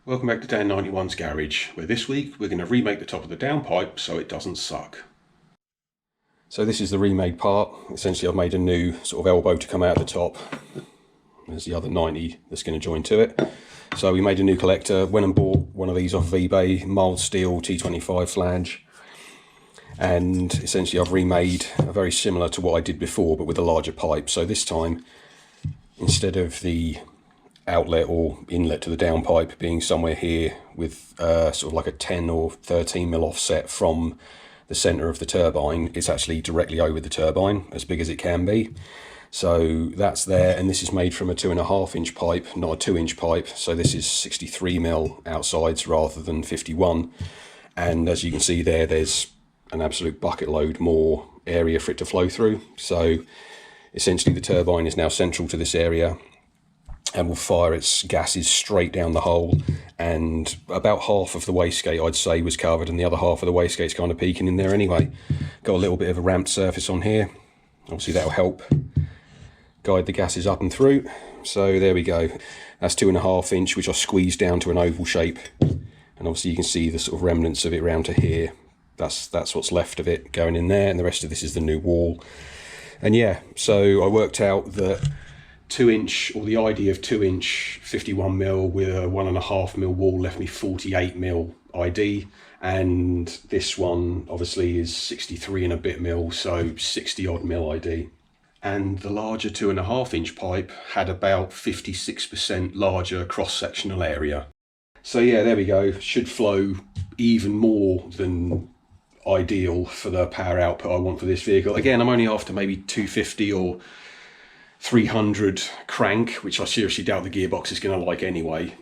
Welcome back to Dan 91's Garage, where this week we're going to remake the top of the downpipe so it doesn't suck. So this is the remade part. Essentially I've made a new sort of elbow to come out the top. There's the other 90 that's going to join to it. So we made a new collector, went and bought one of these off of eBay, mild steel T25 flange. And essentially I've remade a very similar to what I did before, but with a larger pipe. So this time, instead of the outlet or inlet to the downpipe being somewhere here with sort of like a 10 or 13 mil offset from the center of the turbine, it's actually directly over the turbine, as big as it can be. So that's there, and this is made from a 2.5 inch pipe, not a 2-inch pipe. So this is 63 mil outsides rather than 51. And as you can see there, there's an absolute bucket load more area for it to flow through. So essentially the turbine is now central to this area and will fire its gases straight down the hole, and about half of the wastegate I'd say was covered, and the other half of the wastegate's kind of peeking in there anyway. Got a little bit of a ramped surface on here, obviously that'll help guide the gases up and through. So there we go, that's 2.5 inch, which I squeezed down to an oval shape, and obviously you can see the sort of remnants of it round to here. That's what's left of it going in there, and the rest of this is the new wall. And yeah, so I worked out that 2-inch, or the idea of 2-inch 51 mil with a 1.5 mil wall left me 48 mil ID, and this one obviously is 63 and a bit mil, so 60 odd mil ID. And the larger 2.5 inch pipe had about 56% larger cross-sectional area. So yeah, there we go, should flow even more than ideal for the power output I want for this vehicle. Again, I'm only after maybe 250 or 300 crank, which I seriously doubt the gearbox is going to like anyway.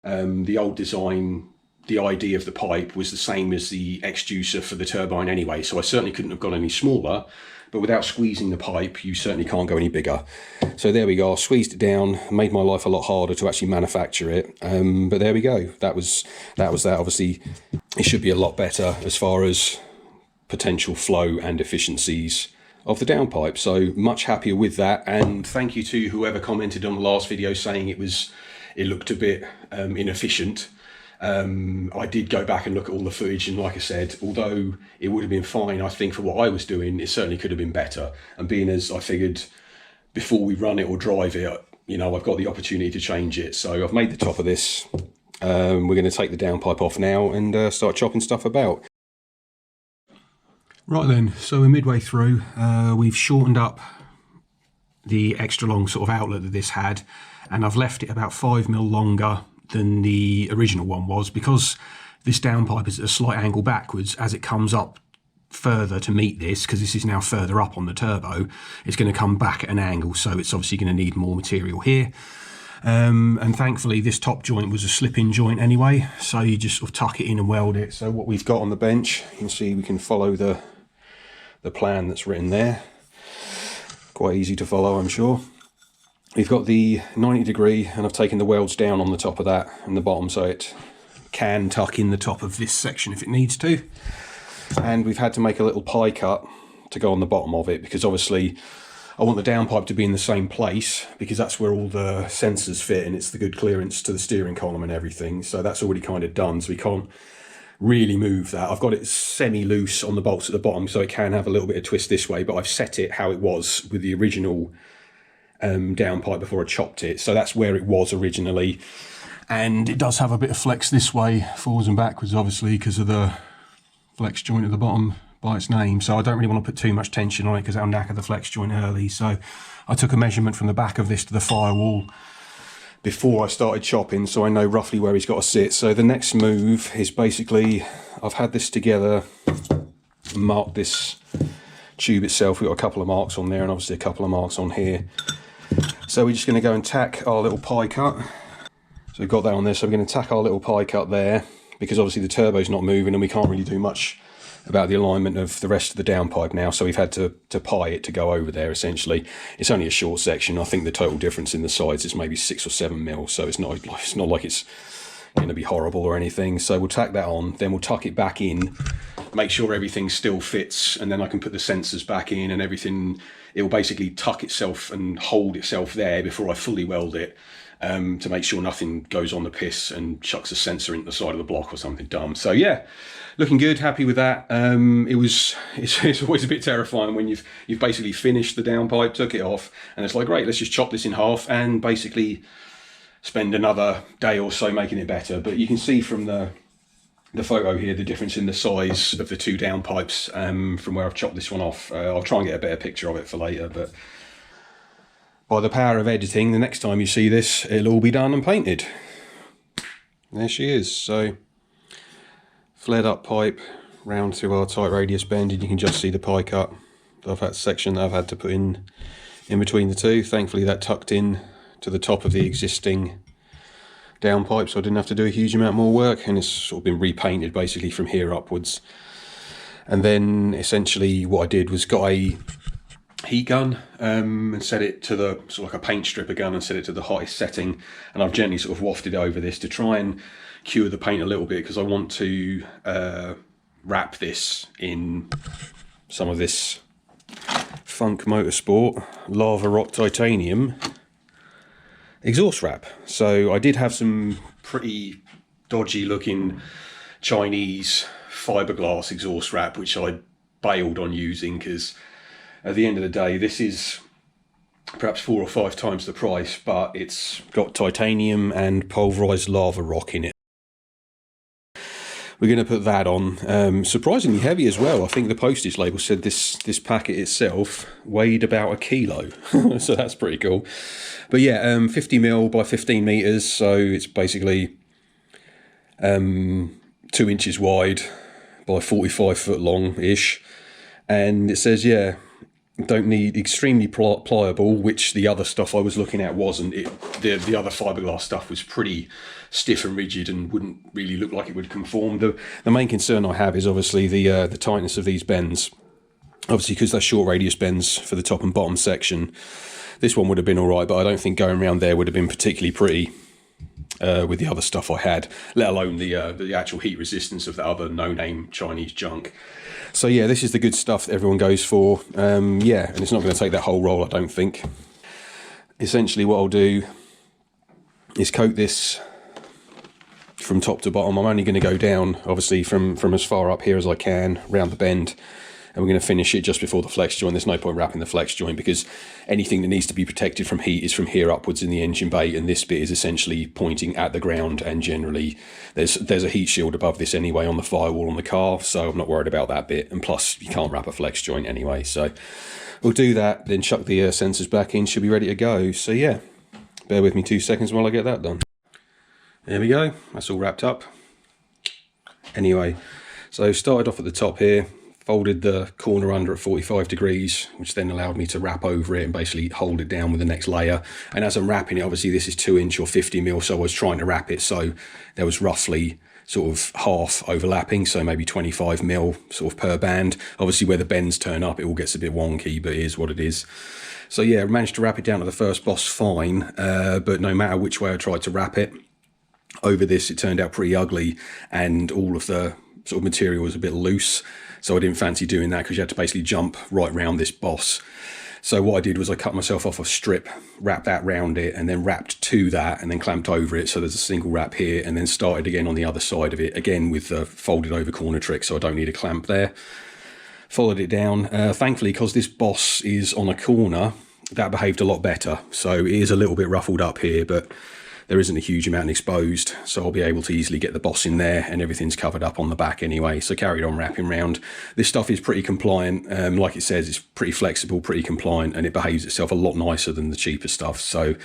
The old design, the idea of the pipe was the same as the exducer for the turbine anyway, so I certainly couldn't have gone any smaller, but without squeezing the pipe you certainly can't go any bigger. So there we go, I squeezed it down, made my life a lot harder to actually manufacture it, but there we go, that was that. Obviously it should be a lot better as far as potential flow and efficiencies of the downpipe, so much happier with that. And thank you to whoever commented on the last video saying it looked a bit inefficient. I did go back and look at all the footage, and like I said, although it would have been fine, I think for what I was doing it certainly could have been better. And being as I figured before we run it or drive it, you know, I've got the opportunity to change it. So I've made the top of this. We're going to take the downpipe off now and start chopping stuff about. Right then, so we're midway through. We've shortened up the extra long sort of outlet that this had, and I've left it about 5 mil longer than the original one was, because this downpipe is at a slight angle backwards. As it comes up further to meet this, because this is now further up on the turbo, it's going to come back at an angle, so it's obviously going to need more material here. And thankfully this top joint was a slip-in joint anyway, so you just sort of tuck it in and weld it. So what we've got on the bench, you can see we can follow the plan that's written there. Quite easy to follow, I'm sure. We've got the 90 degree, and I've taken the welds down on the top of that and the bottom, so it can tuck in the top of this section if it needs to. And we've had to make a little pie cut to go on the bottom of it, because obviously I want the downpipe to be in the same place, because that's where all the sensors fit, and it's the good clearance to the steering column and everything. So that's already kind of done, so we can't really move that. I've got it semi-loose on the bolts at the bottom, so it can have a little bit of twist this way, but I've set it how it was with the original downpipe before I chopped it. So that's where it was originally, and it does have a bit of flex this way, forwards and backwards, obviously because of the flex joint at the bottom by its name. So I don't really want to put too much tension on it, because that'll knacker the flex joint early. So I took a measurement from the back of this to the firewall before I started chopping, so I know roughly where he's got to sit. So the next move is basically, I've had this together, marked this tube itself. We've got a couple of marks on there, and obviously a couple of marks on here. So we're just going to go and tack our little pie cut. So we've got that on there, so we're going to tack our little pie cut there, because obviously the turbo's not moving and we can't really do much about the alignment of the rest of the downpipe now, so we've had to pie it to go over there essentially. It's only a short section. I think the total difference in the sides is maybe 6 or 7 mil, so it's not like it's going to be horrible or anything. So we'll tack that on, then we'll tuck it back in, make sure everything still fits, and then I can put the sensors back in and everything. It will basically tuck itself and hold itself there before I fully weld it. to make sure nothing goes on the piss and chucks a sensor into the side of the block or something dumb. So yeah, looking good, happy with that. It's always a bit terrifying when you've basically finished the downpipe, took it off, and it's like, great, let's just chop this in half and basically spend another day or so making it better. But you can see from the photo here the difference in the size of the two downpipes from where I've chopped this one off. I'll try and get a better picture of it for later, but by the power of editing, the next time you see this, it'll all be done and painted. There she is. So flared up pipe round to our tight radius bend, and you can just see the pie cut. I've had section that I've had to put in between the two. Thankfully that tucked in to the top of the existing downpipe, so I didn't have to do a huge amount more work, and it's sort of been repainted basically from here upwards. And then essentially what I did was got a heat gun and set it to the sort of like a paint stripper gun, and set it to the hottest setting, and I've gently sort of wafted over this to try and cure the paint a little bit, because I want to wrap this in some of this Funk Motorsport Lava Rock Titanium exhaust wrap. So I did have some pretty dodgy looking Chinese fiberglass exhaust wrap, which I bailed on using, because at the end of the day, this is perhaps 4 or 5 times the price, but it's got titanium and pulverized lava rock in it. We're going to put that on. Surprisingly heavy as well. I think the postage label said this packet itself weighed about 1 kilo, so that's pretty cool. But yeah, 50mm by 15 meters, so it's basically 2 inches wide by 45 foot long ish, and it says, yeah, don't need extremely pliable, which the other stuff I was looking at wasn't. The other fiberglass stuff was pretty stiff and rigid and wouldn't really look like it would conform. The main concern I have is obviously the tightness of these bends. Obviously, because they're short radius bends for the top and bottom section, this one would have been all right, but I don't think going around there would have been particularly pretty with the other stuff I had, let alone the actual heat resistance of the other no-name Chinese junk. So yeah, this is the good stuff that everyone goes for. Yeah, and it's not going to take that whole roll, I don't think. Essentially what I'll do is coat this from top to bottom. I'm only going to go down, obviously, from as far up here as I can, round the bend, and we're going to finish it just before the flex joint. There's no point wrapping the flex joint, because anything that needs to be protected from heat is from here upwards in the engine bay, and this bit is essentially pointing at the ground, and generally there's a heat shield above this anyway on the firewall on the car, so I'm not worried about that bit. And plus, you can't wrap a flex joint anyway, so we'll do that, then chuck the sensors back in, should be ready to go. So yeah, bear with me 2 seconds while I get that done. There we go, that's all wrapped up. Anyway, so started off at the top here, folded the corner under at 45 degrees, which then allowed me to wrap over it and basically hold it down with the next layer. And as I'm wrapping it, obviously this is 2 inch or 50mm, so I was trying to wrap it so there was roughly sort of half overlapping, so maybe 25mm sort of per band. Obviously where the bends turn up, it all gets a bit wonky, but it is what it is. So yeah, I managed to wrap it down to the first boss fine, but no matter which way I tried to wrap it, over this it turned out pretty ugly, and all of the sort of material was a bit loose. So I didn't fancy doing that, because you had to basically jump right round this boss. So what I did was I cut myself off a strip, wrapped that round it, and then wrapped to that, and then clamped over it. So there's a single wrap here, and then started again on the other side of it, again with the folded over corner trick, so I don't need a clamp there. Followed it down. Thankfully, because this boss is on a corner, that behaved a lot better. So it is a little bit ruffled up here, but there isn't a huge amount exposed, so I'll be able to easily get the boss in there, and everything's covered up on the back anyway. So carried on wrapping round. This stuff is pretty compliant. Like it says, it's pretty flexible, pretty compliant, and it behaves itself a lot nicer than the cheaper stuff. So,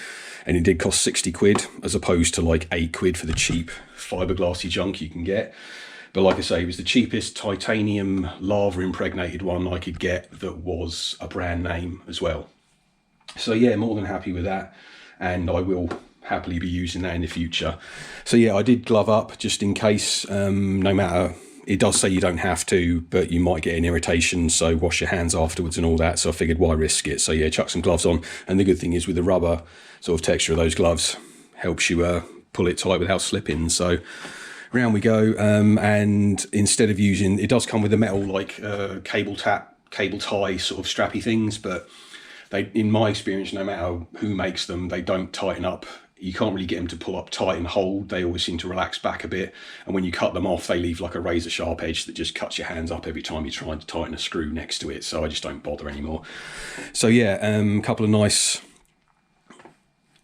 and it did cost 60 quid, as opposed to like 8 quid for the cheap fiberglassy junk you can get. But like I say, it was the cheapest titanium lava impregnated one I could get that was a brand name as well. So yeah, more than happy with that, and I will happily be using that in the future. So yeah, I did glove up just in case. No matter, it does say you don't have to, but you might get an irritation, so wash your hands afterwards and all that. So I figured, why risk it? So yeah, chuck some gloves on. And the good thing is with the rubber sort of texture of those gloves, helps you pull it tight without slipping. So round we go. And instead of using, it does come with a metal like cable tie sort of strappy things, but they, in my experience, no matter who makes them, they don't tighten up you can't really get them to pull up tight and hold. They always seem to relax back a bit, and when you cut them off, they leave like a razor sharp edge that just cuts your hands up every time you try to tighten a screw next to it. So I just don't bother anymore. So yeah, a couple of nice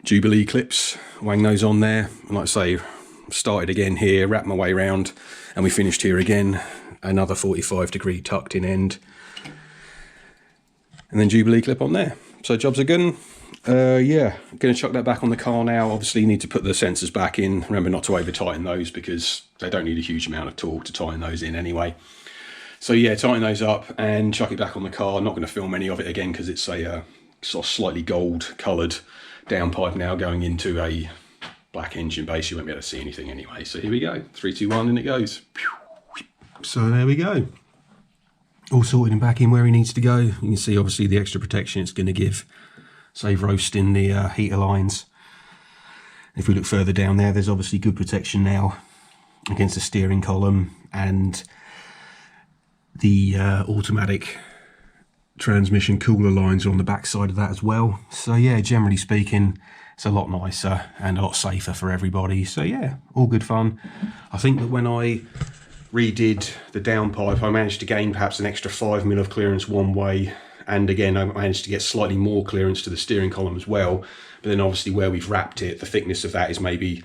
Jubilee clips, wang those on there, and like I say, started again here, wrapped my way around, and we finished here again, another 45-degree tucked in end, and then Jubilee clip on there. So jobs are good. Yeah, I'm going to chuck that back on the car now. Obviously you need to put the sensors back in. Remember not to over tighten those, because they don't need a huge amount of torque to tighten those in anyway. So yeah, tighten those up and chuck it back on the car. I'm not going to film any of it again because it's a sort of slightly gold coloured downpipe now going into a black engine base. You won't be able to see anything anyway. So here we go, 3, 2, 1, and it goes. So there we go. All sorted and back in where he needs to go. You can see obviously the extra protection it's going to give. Save roasting the heater lines. If we look further down there, there's obviously good protection now against the steering column and the automatic transmission cooler lines are on the back side of that as well. So yeah, generally speaking, it's a lot nicer and a lot safer for everybody. So yeah, all good fun. I think that when I redid the downpipe, I managed to gain perhaps an extra 5mm of clearance one way. And again, I managed to get slightly more clearance to the steering column as well. But then obviously where we've wrapped it, the thickness of that is maybe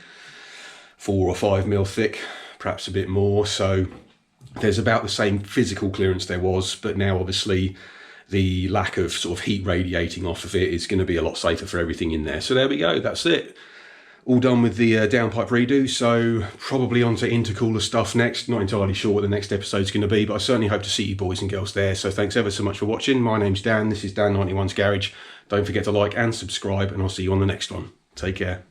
4 or 5mm thick, perhaps a bit more. So there's about the same physical clearance there was, but now obviously the lack of sort of heat radiating off of it is going to be a lot safer for everything in there. So there we go, that's it. All done with the downpipe redo, so probably onto intercooler stuff next. Not entirely sure what the next episode's going to be, but I certainly hope to see you boys and girls there. So thanks ever so much for watching. My name's Dan, this is Dan91's Garage. Don't forget to like and subscribe, and I'll see you on the next one. Take care.